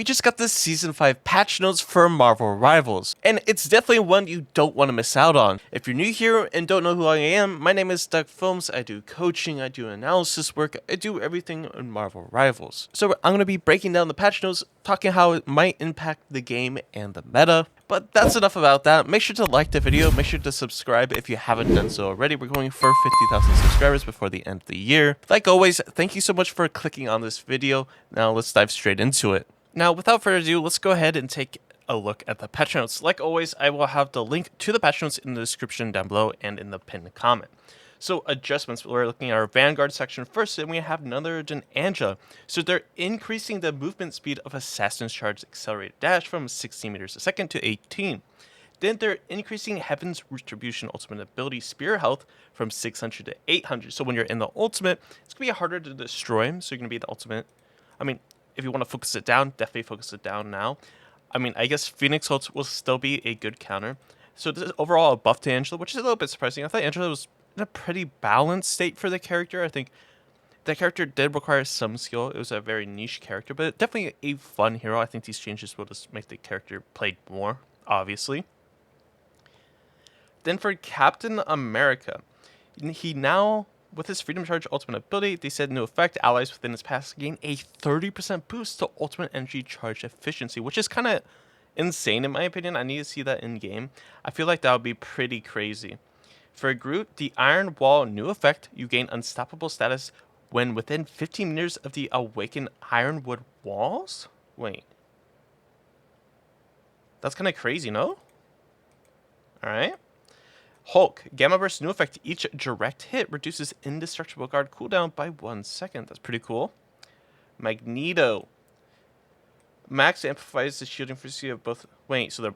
we just got the Season 5 patch notes for Marvel Rivals, and it's definitely one you don't want to miss out on. If you're new here and don't know who I am, my name is Doug Films. I do coaching, I do analysis work, I do everything in Marvel Rivals. So I'm going to be breaking down the patch notes, talking how it might impact the game and the meta. But that's enough about that. Make sure to like the video, make sure to subscribe if you haven't done so already. We're going for 50,000 subscribers before the end of the year. Like always, thank you so much for clicking on this video. Now let's dive straight into it. Now, without further ado, let's go ahead and take a look at the patch notes. Like always, I will have the link to the patch notes in the description down below and in the pinned comment. So adjustments, we're looking at our Vanguard section first, and we have none other than Anja. So they're increasing the movement speed of Assassin's Charge Accelerated Dash from 16 meters a second to 18. Then they're increasing Heaven's Retribution Ultimate Ability Spear Health from 600 to 800. So when you're in the ultimate, it's going to be harder to destroy him, so you're going to be the ultimate. If you want to focus it down, definitely focus it down now. I guess Phoenix Ult will still be a good counter. So this is overall a buff to Angela, which is a little bit surprising. I thought Angela was in a pretty balanced state for the character. I think that character did require some skill. It was a very niche character, but definitely a fun hero. I think these changes will just make the character played more, obviously. Then for Captain America, he now, with his Freedom Charge ultimate ability, they said new effect, allies within his path gain a 30% boost to ultimate energy charge efficiency, which is kind of insane in my opinion. I need to see that in game. I feel like that would be pretty crazy. For Groot, the Iron Wall new effect, you gain unstoppable status when within 15 meters of the awakened Ironwood walls? Wait. That's kind of crazy, no? Alright. Hulk, Gamma Burst new effect, each direct hit reduces indestructible guard cooldown by 1 second. That's pretty cool. Magneto. Max amplifies the shielding frequency of both. Wait, so they're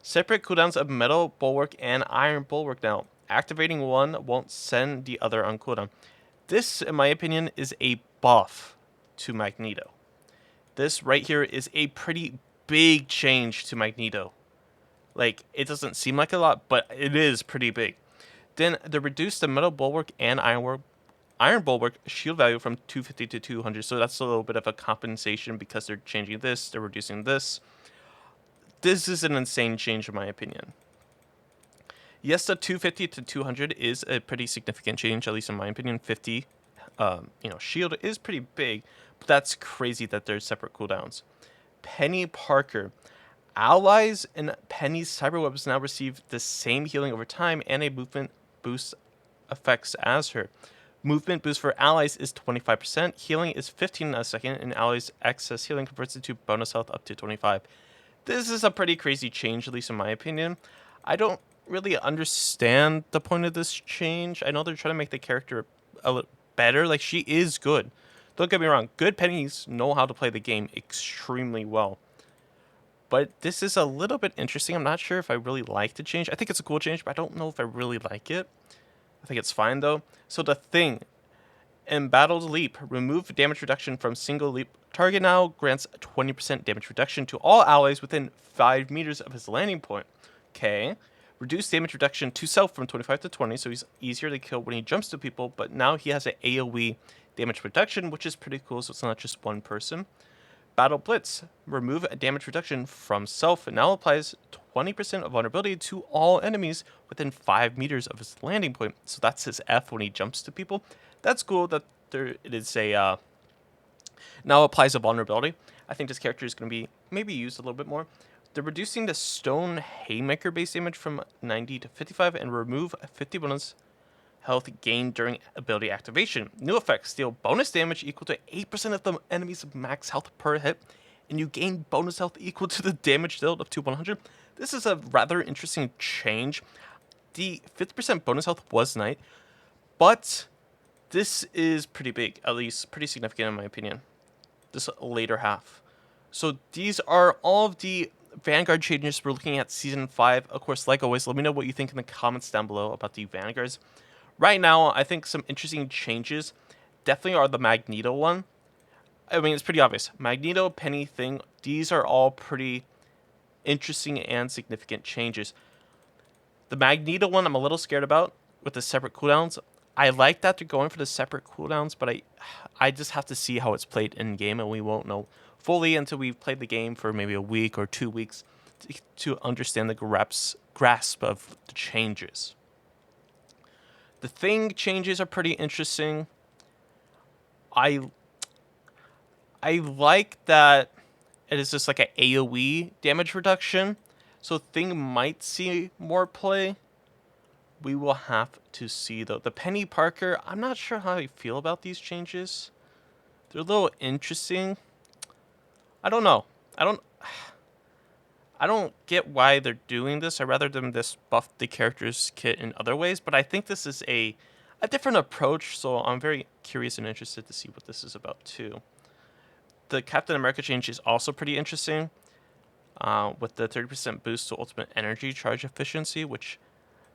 separate cooldowns of Metal Bulwark and Iron Bulwark now. Activating one won't send the other on cooldown. This, in my opinion, is a buff to Magneto. This right here is a pretty big change to Magneto. Like, it doesn't seem like a lot, but it is pretty big. Then they reduced the Metal Bulwark and Iron Bulwark shield value from 250 to 200. So that's a little bit of a compensation because they're changing this, they're reducing this. This is an insane change in my opinion. Yes, the 250 to 200 is a pretty significant change, at least in my opinion. 50, shield is pretty big, but that's crazy that there's separate cooldowns. Penny Parker. Allies and Penny's cyberwebs now receive the same healing over time and a movement boost effects as her. Movement boost for allies is 25%, healing is 15 a second, and allies' excess healing converts into bonus health up to 25. This is a pretty crazy change, at least in my opinion. I don't really understand the point of this change. I know they're trying to make the character a little better. Like, she is good. Don't get me wrong. Good Pennies know how to play the game extremely well. But this is a little bit interesting. I'm not sure if I really like the change. I think it's a cool change, but I don't know if I really like it. I think it's fine, though. So the Thing. Embattled Leap. Remove damage reduction from single leap. Target now grants 20% damage reduction to all allies within 5 meters of his landing point. Okay. Reduce damage reduction to self from 25 to 20, so he's easier to kill when he jumps to people, but now he has an AoE damage reduction, which is pretty cool, so it's not just one person. Battle Blitz. Remove a damage reduction from self. It now applies 20% of vulnerability to all enemies within 5 meters of his landing point. So that's his F when he jumps to people. That's cool that it is a now applies a vulnerability. I think this character is going to be maybe used a little bit more. They're reducing the Stone Haymaker base damage from 90 to 55 and remove 50 bonus health gained during ability activation. New effects deal bonus damage equal to 8% of the enemy's max health per hit, and you gain bonus health equal to the damage dealt up to 100. This is a rather interesting change. The 50% bonus health was nice, but this is pretty big, at least pretty significant in my opinion. This later half. So these are all of the Vanguard changes we're looking at Season 5. Of course, like always, let me know what you think in the comments down below about the Vanguards. Right now, I think some interesting changes definitely are the Magneto one. It's pretty obvious. Magneto, Penny, Thing, these are all pretty interesting and significant changes. The Magneto one I'm a little scared about with the separate cooldowns. I like that they're going for the separate cooldowns, but I just have to see how it's played in game, and we won't know fully until we've played the game for maybe a week or 2 weeks to understand the grasp of the changes. The thing changes are pretty interesting. I like that it is just like an AoE damage reduction, so thing might see more play. We will have to see though. The Penny Parker, I'm not sure how I feel about these changes. They're a little interesting. I don't know. I don't get why they're doing this. I'd rather them just buff the character's kit in other ways, but I think this is a different approach, so I'm very curious and interested to see what this is about too. The Captain America change is also pretty interesting, with the 30% boost to ultimate energy charge efficiency, which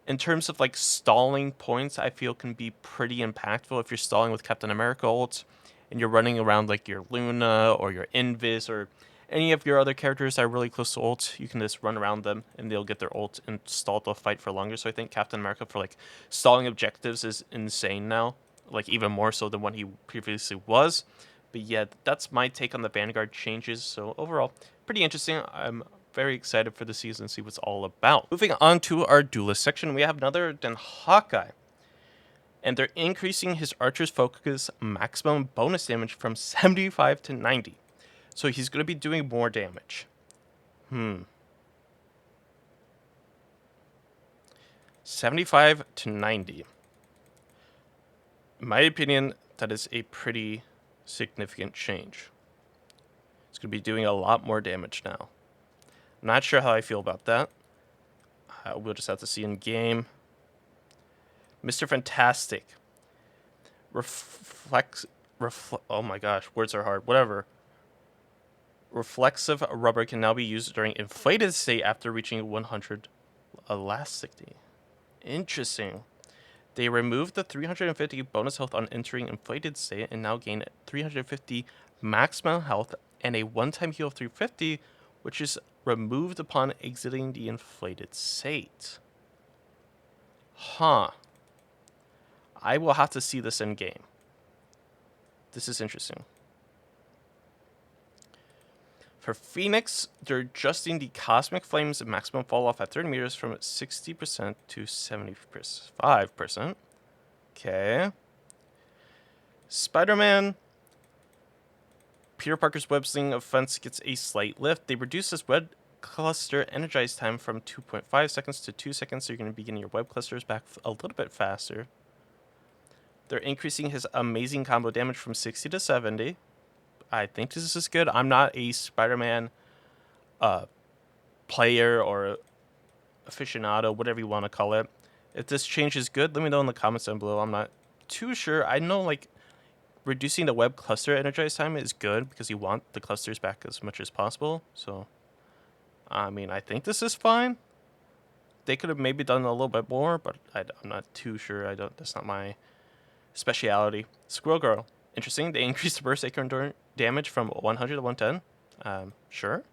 in terms of like stalling points, I feel can be pretty impactful if you're stalling with Captain America ult and you're running around like your Luna or your Invis or any of your other characters that are really close to ult. You can just run around them and they'll get their ult and stall the fight for longer. So I think Captain America for like stalling objectives is insane now, like even more so than what he previously was. But yeah, that's my take on the Vanguard changes. So overall, pretty interesting. I'm very excited for the season to see what's all about. Moving on to our Duelist section, we have another than Hawkeye. And they're increasing his Archer's Focus maximum bonus damage from 75 to 90. So he's going to be doing more damage. 75 to 90. In my opinion, that is a pretty significant change. He's going to be doing a lot more damage now. I'm not sure how I feel about that. We'll just have to see in game. Mr. Fantastic. Oh my gosh, words are hard. Whatever. Reflexive rubber can now be used during inflated state after reaching 100 elasticity. Interesting. They removed the 350 bonus health on entering inflated state and now gain 350 maximum health and a one-time heal of 350, which is removed upon exiting the inflated state. Huh. I will have to see this in game. This is interesting. For Phoenix, they're adjusting the Cosmic Flame's maximum fall off at 30 meters from 60% to 75%. Okay. Spider-Man. Peter Parker's web sling offense gets a slight lift. They reduce this web cluster energized time from 2.5 seconds to 2 seconds, so you're going to be getting your web clusters back a little bit faster. They're increasing his amazing combo damage from 60 to 70. I think this is good. I'm not a Spider-Man player or aficionado, whatever you want to call it. If this change is good, let me know in the comments down below. I'm not too sure. I know like reducing the web cluster energized time is good because you want the clusters back as much as possible. So, I mean, I think this is fine. They could have maybe done a little bit more, but I'm not too sure. That's not my speciality. Squirrel Girl. Interesting. They increased the burst acorn damage from 100 to 110. Sure.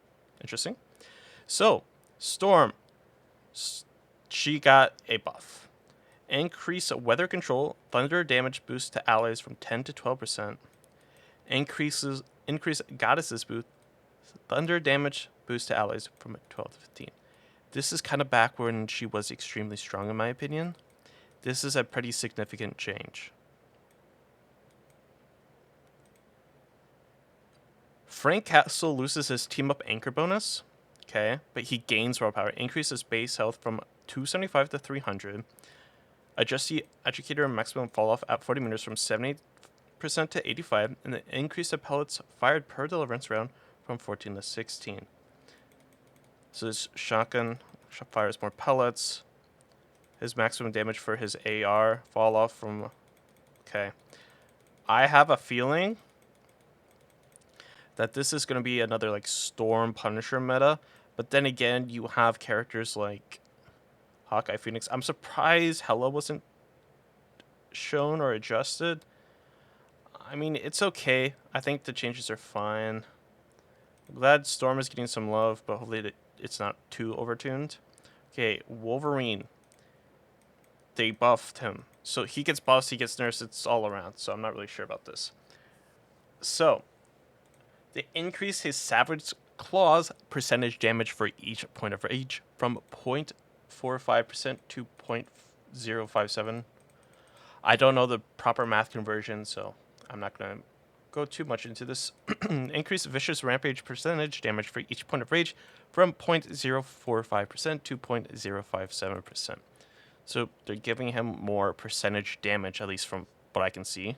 Interesting. So, Storm. She got a buff. Increase weather control. Thunder damage boost to allies from 10 to 12%. Increase Goddess's boost. Thunder damage boost to allies from 12 to 15. This is kind of back when she was extremely strong in my opinion. This is a pretty significant change. Frank Castle loses his team up anchor bonus, okay, but he gains raw power. Increases base health from 275 to 300. Adjust the educator maximum fall off at 40 meters from 70% to 85, and then increase the pellets fired per deliverance round from 14 to 16. So this shotgun fires more pellets. His maximum damage for his AR fall off from. Okay, I have a feeling that this is going to be another like Storm Punisher meta, but then again, you have characters like Hawkeye, Phoenix. I'm surprised Hela wasn't shown or adjusted. I mean, it's okay. I think the changes are fine. I'm glad Storm is getting some love, but hopefully it's not too overtuned. Okay, Wolverine. They buffed him. So he gets buffs, he gets nerfs, it's all around. So I'm not really sure about this. So they increase his Savage Claws percentage damage for each point of rage from 0.45% to 0.057. I don't know the proper math conversion, so I'm not going to go too much into this. Increase Vicious Rampage percentage damage for each point of rage from 0.045% to 0.057%. So they're giving him more percentage damage, at least from what I can see.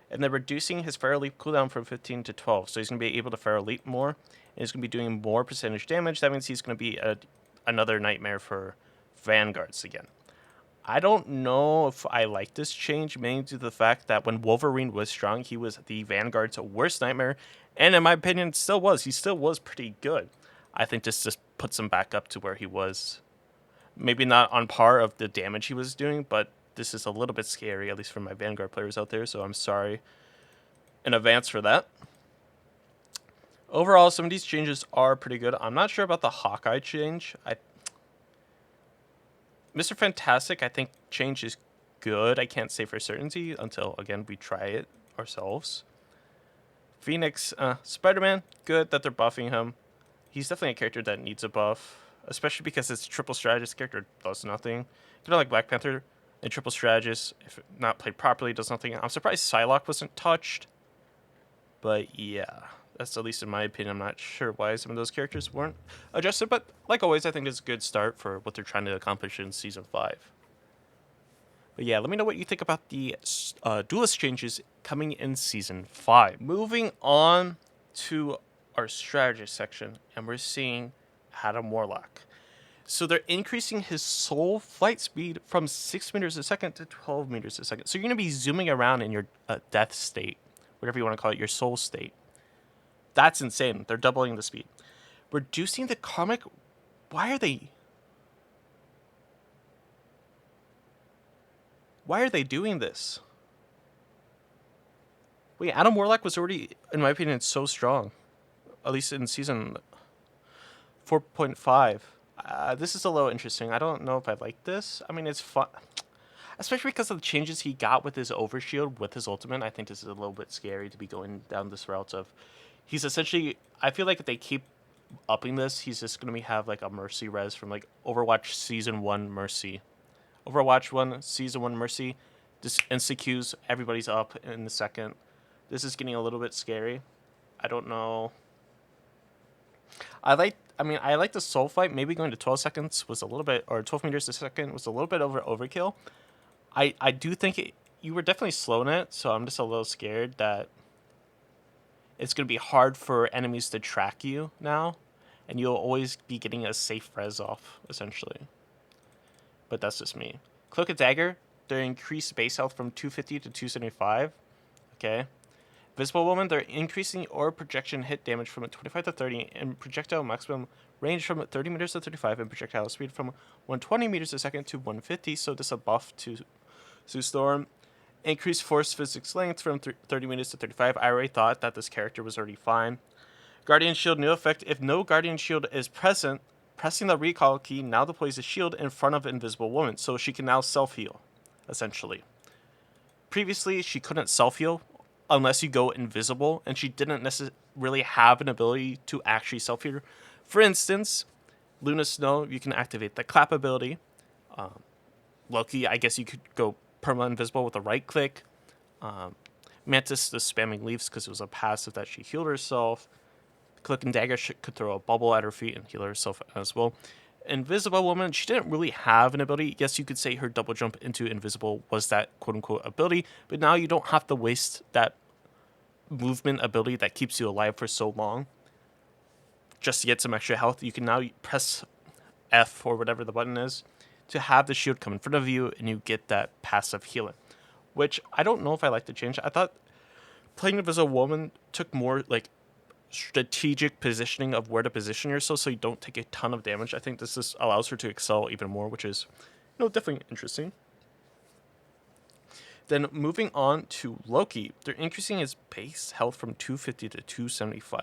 And they're reducing his Feral Leap cooldown from 15 to 12. So he's going to be able to Feral Leap more, and he's going to be doing more percentage damage. That means he's going to be another nightmare for Vanguards again. I don't know if I like this change, mainly due to the fact that when Wolverine was strong, he was the Vanguard's worst nightmare, and in my opinion, still was. He still was pretty good. I think this just puts him back up to where he was. Maybe not on par of the damage he was doing, but this is a little bit scary, at least for my Vanguard players out there, so I'm sorry in advance for that. Overall, some of these changes are pretty good. I'm not sure about the Hawkeye change. Mr. Fantastic, I think change is good. I can't say for certainty until, again, we try it ourselves. Phoenix, Spider-Man, good that they're buffing him. He's definitely a character that needs a buff, especially because his triple strategist character does nothing. Kind of like Black Panther and triple strategist, if not played properly, does nothing. I'm surprised Psylocke wasn't touched, but yeah, that's at least in my opinion. I'm not sure why some of those characters weren't adjusted, but like always, I think it's a good start for what they're trying to accomplish in Season 5. But yeah, let me know what you think about the Duelist changes coming in Season 5. Moving on to our strategist section, and we're seeing Adam Warlock. So they're increasing his soul flight speed from 6 meters a second to 12 meters a second. So you're going to be zooming around in your death state, whatever you want to call it, your soul state. That's insane. They're doubling the speed. Reducing the karmic... Why are they doing this? Wait, Adam Warlock was already, in my opinion, so strong. At least in Season 4.5. This is a little interesting. I don't know if I like this. I mean, it's fun. Especially because of the changes he got with his overshield, with his ultimate. I think this is a little bit scary to be going down this route of... He's essentially... I feel like if they keep upping this, he's just going to have like a Mercy res from like Overwatch Season 1 Mercy. Overwatch 1, Season 1 Mercy. Just insta-Qs, everybody's up in a second. This is getting a little bit scary. I don't know... I like the soul fight. Maybe going to 12 seconds was a little bit, or 12 meters a second was a little bit overkill. I do think you were definitely slowing it, so I'm just a little scared that it's going to be hard for enemies to track you now, and you'll always be getting a safe res off, essentially. But that's just me. Cloak and Dagger, they increased base health from 250 to 275. Okay. Visible Woman, they're increasing orb projection hit damage from 25 to 30 and projectile maximum range from 30 meters to 35 and projectile speed from 120 meters a second to 150. So this is a buff to Sue Storm. Increased force physics length from 30 meters to 35. I already thought that this character was already fine. Guardian Shield, new effect. If no Guardian Shield is present, pressing the recall key now deploys a shield in front of Invisible Woman. So she can now self-heal, essentially. Previously, she couldn't self-heal unless you go invisible, and she didn't necessarily have an ability to actually self-heal. For instance, Luna Snow, you can activate the clap ability. Loki, I guess you could go perma-invisible with a right-click. Mantis, the spamming leaves because it was a passive that she healed herself. Cloak and Dagger could throw a bubble at her feet and heal herself as well. Invisible Woman, she didn't really have an ability. Yes, you could say her double jump into invisible was that quote-unquote ability, but now you don't have to waste that movement ability that keeps you alive for so long just to get some extra health. You can now press F or whatever the button is to have the shield come in front of you and you get that passive healing, which I don't know if I like the change. I thought playing Invisible Woman took more like strategic positioning of where to position yourself so you don't take a ton of damage. I think this just allows her to excel even more, which is, definitely interesting. Then moving on to Loki, they're increasing his base health from 250 to 275.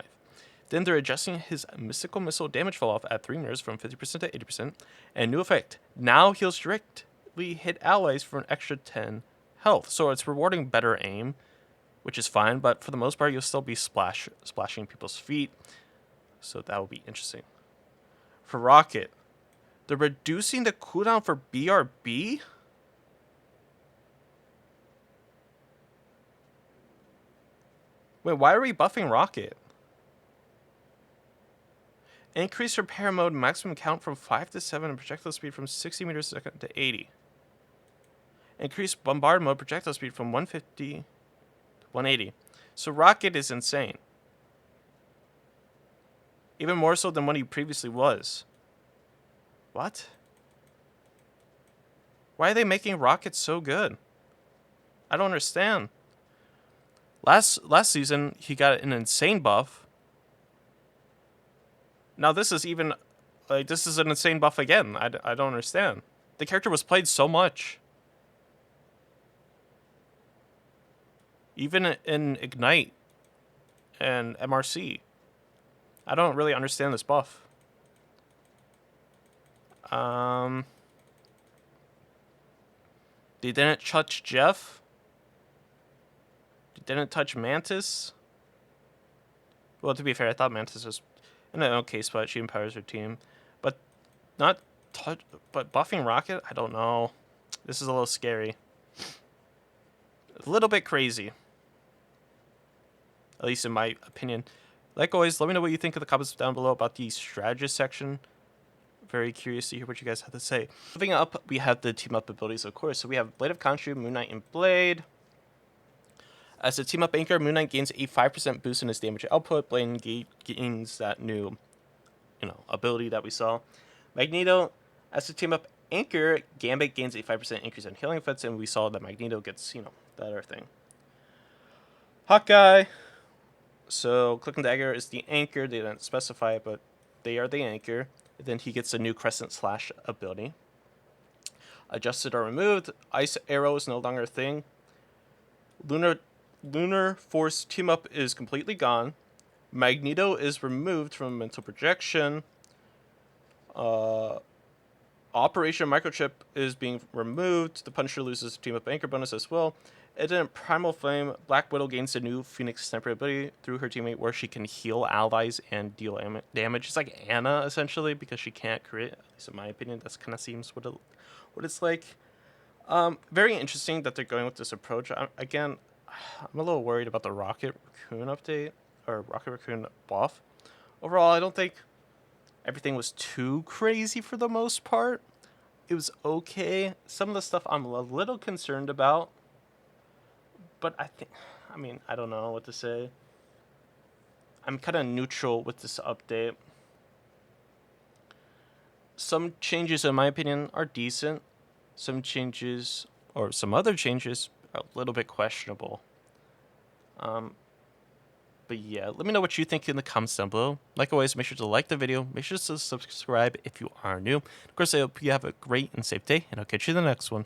Then they're adjusting his mystical missile damage fall off at 3 meters from 50% to 80%. And new effect, now heals direct immediately hit allies for an extra 10 health. So it's rewarding better aim, which is fine, but for the most part, you'll still be splashing people's feet. So that will be interesting. For Rocket, they're reducing the cooldown for BRB? Wait, why are we buffing Rocket? Increase repair mode maximum count from 5 to 7 and projectile speed from 60 meters a second to 80. Increase bombard mode projectile speed from 150 to 180. So Rocket is insane. Even more so than what he previously was. What? Why are they making Rocket so good? I don't understand. Last season, he got an insane buff. Now this is even, like, this is an insane buff again. I don't understand. The character was played so much. Even in Ignite and MRC. I don't really understand this buff. They didn't touch Jeff. They didn't touch Mantis. Well, to be fair, I thought Mantis was in an okay spot. She empowers her team. But but buffing Rocket, I don't know. This is a little scary. A little bit crazy. At least in my opinion. Like always, let me know what you think in the comments down below about the strategist section. Very curious to hear what you guys have to say. Moving up, we have the team up abilities, of course. So we have Blade of Khonshu, Moon Knight, and Blade. As a team up anchor, Moon Knight gains a 5% boost in his damage output. Blade gains that new, ability that we saw. Magneto, as a team up anchor, Gambit gains a 5% increase in healing effects, and we saw that Magneto gets, that other thing. Hawkeye. So Click and Dagger is the anchor. They didn't specify it, but they are the anchor. And then he gets a new Crescent Slash ability. Adjusted or removed. Ice Arrow is no longer a thing. Lunar Force team up is completely gone. Magneto is removed from mental projection. Operation Microchip is being removed. The Punisher loses team up anchor bonus as well. And then Primal Flame, Black Widow gains a new Phoenix Sniper ability through her teammate where she can heal allies and deal damage. It's like Anna, essentially, because she can't crit. At least in my opinion, that kind of seems what it's like. Very interesting that they're going with this approach. Again, I'm a little worried about the Rocket Raccoon update, or Rocket Raccoon buff. Overall, I don't think everything was too crazy for the most part. It was okay. Some of the stuff I'm a little concerned about. But I don't know what to say. I'm kind of neutral with this update. Some changes, in my opinion, are decent. Some changes, or some other changes, are a little bit questionable. But yeah, let me know what you think in the comments down below. Like always, make sure to like the video. Make sure to subscribe if you are new. Of course, I hope you have a great and safe day, and I'll catch you in the next one.